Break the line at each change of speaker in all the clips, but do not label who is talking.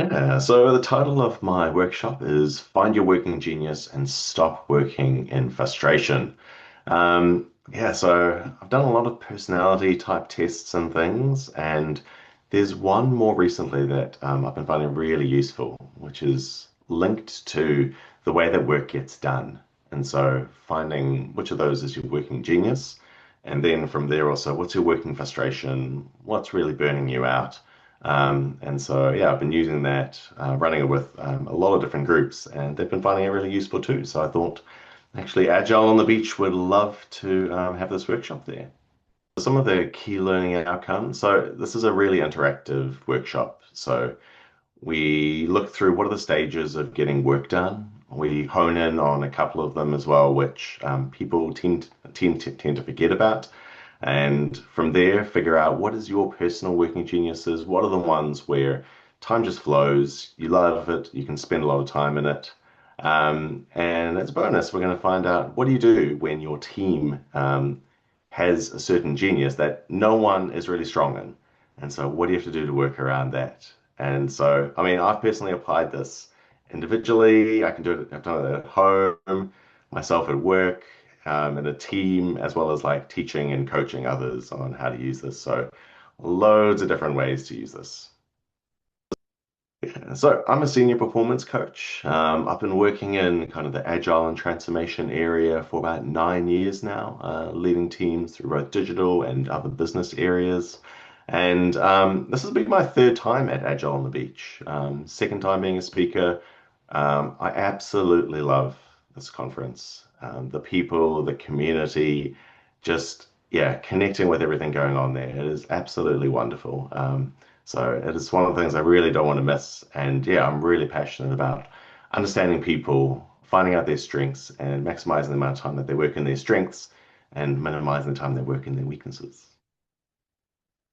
Yeah, so the title of my workshop is Find Your Working Genius and Stop Working in Frustration. Yeah, so I've done a lot of personality type tests and things, and there's one more recently that I've been finding really useful, which is linked to the way that work gets done. And so finding which of those is your working genius, and then from there also, what's your working frustration? What's really burning you out? And so, yeah, I've been using that, running it with a lot of different groups, and they've been finding it really useful too. So I thought actually Agile on the Beach would love to have this workshop there. Some of the key learning outcomes. So this is a really interactive workshop. So we look through what are the stages of getting work done. We hone in on a couple of them as well, which people tend to forget about. And from there, figure out what is your personal working geniuses. What are the ones where time just flows, you love it, you can spend a lot of time in it. And as a bonus, we're going to find out what do you do when your team has a certain genius that no one is really strong in. And so, what do you have to do to work around that? And so, I mean, I've personally applied this individually. I can do it, I've done it at home, myself at work, in a team, as well as like teaching and coaching others on how to use this. So, loads of different ways to use this. So I'm a senior performance coach. I've been working in kind of the agile and transformation area for about 9 years now, leading teams through both digital and other business areas. And this has been my third time at Agile on the Beach. Second time being a speaker. I absolutely love this conference. The people, the community, just yeah, connecting with everything going on there. It is absolutely wonderful. So it is one of the things I really don't want to miss. And yeah, I'm really passionate about understanding people, finding out their strengths, and maximizing the amount of time that they work in their strengths and minimizing the time they work in their weaknesses.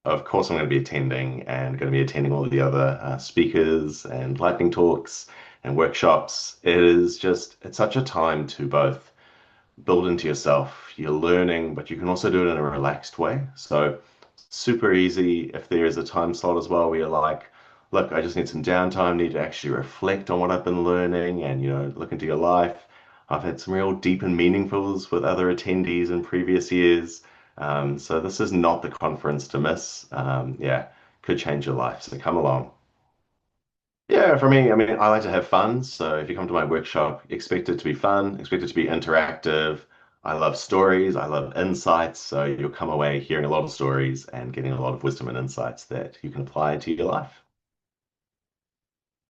Of course, I'm going to be attending and going to be attending all of the other speakers and lightning talks and workshops. It is just, it's such a time to both build into yourself. You're learning, but you can also do it in a relaxed way. So super easy if there is a time slot as well where you're like, look, I just need some downtime, need to actually reflect on what I've been learning and, look into your life. I've had some real deep and meaningfuls with other attendees in previous years. So this is not the conference to miss. Yeah, could change your life. So come along. Yeah, for me, I mean, I like to have fun. So if you come to my workshop, expect it to be fun, expect it to be interactive. I love stories, I love insights. So you'll come away hearing a lot of stories and getting a lot of wisdom and insights that you can apply to your life.